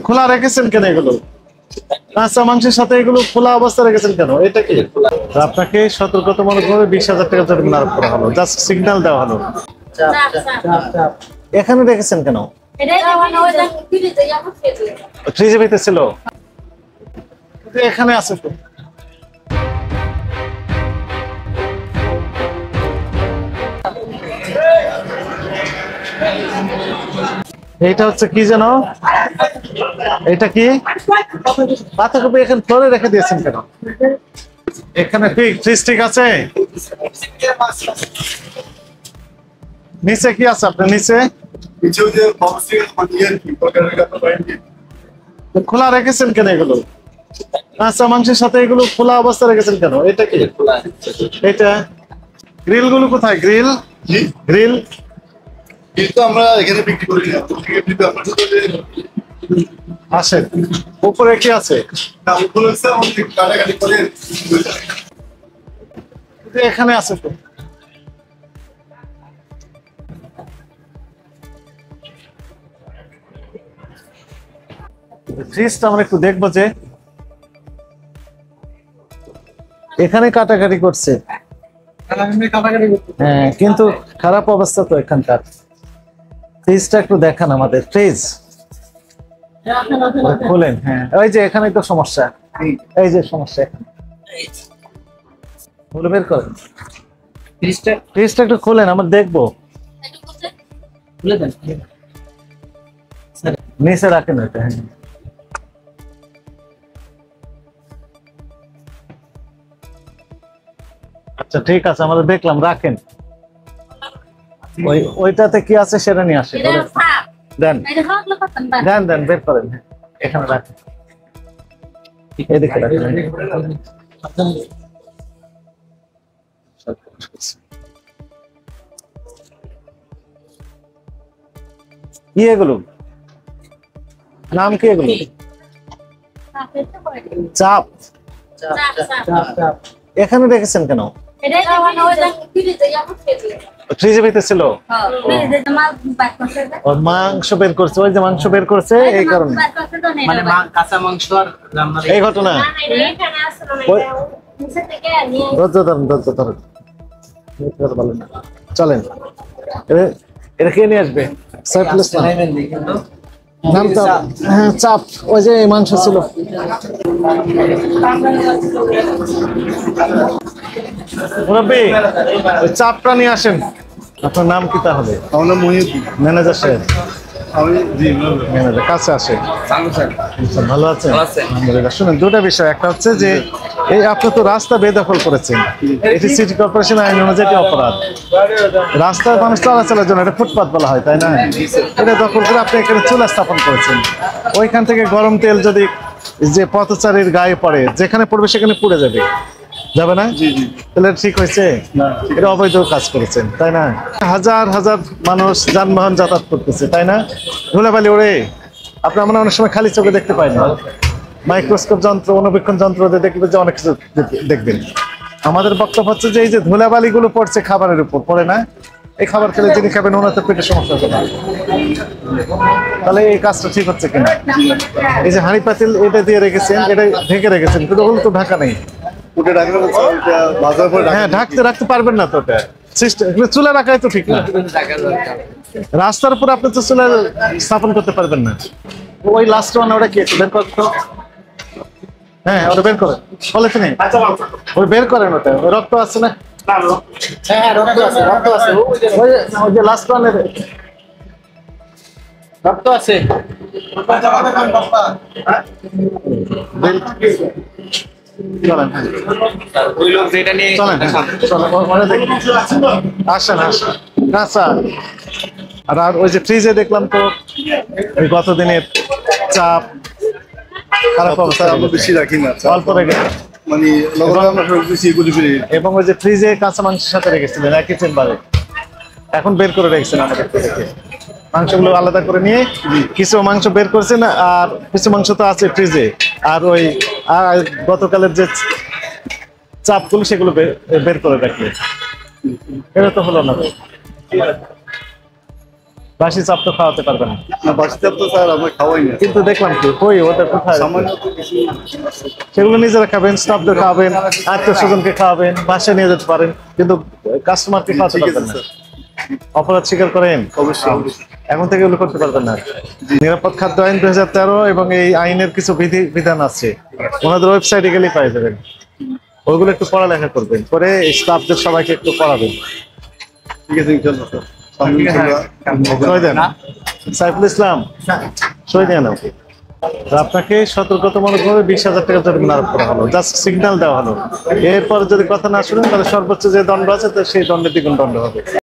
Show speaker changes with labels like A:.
A: খোলা রেখেছেন কেন এগুলো? কাঁচা মাংসের সাথে এগুলো খোলা অবস্থা রেখেছেন কেন? এটা কি? আপনাকে সতর্কতামূলক ভাবে 20,000 টাকা জরিমানা আরোপ করা হলো, জাস্ট সিগন্যাল দেওয়া হলো। এখানে রেখেছেন কেন? ফ্রিজে ভিতরে ছিল, এখানে আছে তো। এইটা হচ্ছে কি যেন, এটা কি পাতাকপি এখানে ফ্লোরে রেখে দিয়েছেন কেন? এখানে ফ্রিজ ঠিক আছে? নিচে কি আছে আপনার? নিচে খোলা রেখেছেন কেন এগুলো? কাঁচা মাংসের সাথে এগুলো খোলা অবস্থা রেখেছেন কেন? এটা কি? এটা গ্রিল গুলো কোথায়? গ্রিল গ্রিল
B: কিন্তু আমরা এখানে বিক্রি করি না।
A: আসেন, উপরে কি আছে? এখানে আছে তো। ফ্রিজটা আমরা একটু দেখবো যে এখানে কাটাকাটি করছে। হ্যাঁ, কিন্তু খারাপ অবস্থা তো এখানকার। ফ্রিজটা একটু দেখান আমাদের। ফ্রিজ খোলেন। হ্যাঁ, ওই যে এখানে তো সমস্যা, এই যে সমস্যা এখানে। বলে বের করেন ফ্রিজটা একটু খোলেন, আমরা দেখবো। নিচে রাখেন ওইটা। হ্যাঁ, আচ্ছা ঠিক আছে, আমরা দেখলাম, রাখেন। ওইটাতে কি আছে সেটা নিয়ে আসেন। দেন দেন দেন, বের করেন। এখানে রাখেন, এদিকে রাখেন। কি এগুলো? নাম কি এগুলো? চাপ। এখানে রেখেছেন কেন? ফ্রিজে ভিতরে ছিল, মাংস বের করছে। ওই যে মাংস বের করছে, এই কারণে
C: কাঁচা মাংস আর
A: এই ঘটনা। চলেন, এটা কে নিয়ে আসবে? নাম চাপ। হ্যাঁ, চাপ। ওই যে মাংস ছিল। মুরব্বি, ওই চাপটা নিয়ে আসেন। আপনার নাম কি তাহলে?
B: আমার নাম মহিউদ্দিন।
A: ম্যানেজার সাহেব? ম্যানেজার কাছে আসে। ভালো আছেন? আলহামদুলিল্লাহ। শুনেন, দুটো বিষয়। একটা হচ্ছে যে এই আপনি তো রাস্তা বেদখল করেছেন, এটি সিটি কর্পোরেশন আইন অনুযায়ী অপরাধ। রাস্তায় মানুষ চলাচলের জন্য এটা ফুটপাত বলা হয়, তাই না? এটা দখল করে আপনি এখানে চুলা স্থাপন করেছেন। ওইখান থেকে গরম তেল যদি যে পথচারীর গায়ে পড়ে, যেখানে পড়বে সেখানে পুড়ে যাবে, যাবে না? তাহলে ঠিক হয়েছে? এটা অবৈধ কাজ করেছেন, তাই না? হাজার হাজার মানুষ যানবাহন যাতায়াত করতেছে, তাই না? ধুলাবালি ওড়ে আপনি আমরা অনেক সময় খালি চোখে দেখতে পাই না। মাইক্রোস্কোপ যন্ত্র, অনুবীক্ষণ যন্ত্র দিয়ে দেখবে যে অনেক কিছু দেখবেন। আমাদের বক্তব্য হচ্ছে যে এই যে ধুলাবালি গুলো পড়ছে খাবারের উপর, পড়ে না? এই খাবার খেলে যিনি খাবেন ওনার তো পেটের সমস্যা হবে না। তাহলে এই কাজটা ঠিক হচ্ছে কিনা? এই যে হাঁড়ি পাতিল এটা দিয়ে রেখেছেন, এটা ঢেকে রেখেছেন, কিন্তু ওগুলো তো ঢাকা নেই। হ্যাঁ, ঢাকতে রাখতে পারবেন না তো। ওটা চুলা রাখাই তো ঠিক না। রাস্তার উপর আপনি তো চুলা স্থাপন করতে পারবেন না। ওই লাস্ট ওয়ান, ওটা কি একটু বের করতে? হ্যাঁ, ওটা বের করেন। বলেছেন ওই বের করেন। ওটা ওই রক্ত আছে না? ওই যে লাস্ট ওয়ানের
C: রক্ত আছে।
A: আসেন আসেন। কাঁচা আর ওই যে ফ্রিজে দেখলাম তো ওই গত দিনের চাপ, খারাপ অবস্থা।
B: বেশি রাখি না,
A: অল্প রেখে
B: মানে
A: এবং ওই যে ফ্রিজে কাঁচা মাংসের সাথে রেখেছিলেন একই চেম্বারে, এখন বের করে রেখেছেন আমাদের থেকে। মাংসগুলো আলাদা করে নিয়ে কিছু মাংস বের করছেন, আর কিছু মাংস তো আছে ফ্রিজে। আর ওই গতকালের যে চাপগুলো সেগুলো বের করে রাখলেন। এটা তো হলো না। বাসি চাপ তো খাওয়াতে পারবেন না।
B: না বাসিতে তো স্যার আমরা খাওয়াই না।
A: কিন্তু দেখলাম কি কই ওদের কোথায়?
B: সামান্য তো কিছু
A: সেগুলো নিজেরা খাবেন, স্টাফদের খাওয়াবেন, আত্মীয় স্বজনকে খাওয়াবেন, বাসায় নিয়ে যেতে পারেন, কিন্তু কাস্টমারকে খাওয়াতে
B: ঠিক আছে
A: পারবেন না।
B: স্যার,
A: অপরাধ স্বীকার করেন?
B: অবশ্যই অবশ্যই।
A: এখন থেকে এগুলো করতে পারবেন না। নিরাপদ খাদ্য আইন 2013 এবং এই আইনের কিছু বিধান আছে, ওনাদের ওয়েবসাইটে গেলেই পাই যাবেন। ওইগুলো একটু পড়ালেখা করবেন, করে স্টাফদের সবাইকে একটু পড়াবেন।
B: ঠিক আছে ইনশাআল্লাহ স্যার। সামনে ইনশাআল্লাহ
A: সই দেন সাইফুল ইসলাম, সই দেন আপনি। তো আপনাকে সতর্কতামূলক ভাবে 20,000 টাকা জরিমানা আরোপ করা হলো, জাস্ট সিগন্যাল দেওয়া হলো। এরপর যদি কথা না শুনেন তাহলে সর্বোচ্চ যে দণ্ড আছে সেই দণ্ডে দ্বিগুণ দণ্ড হবে।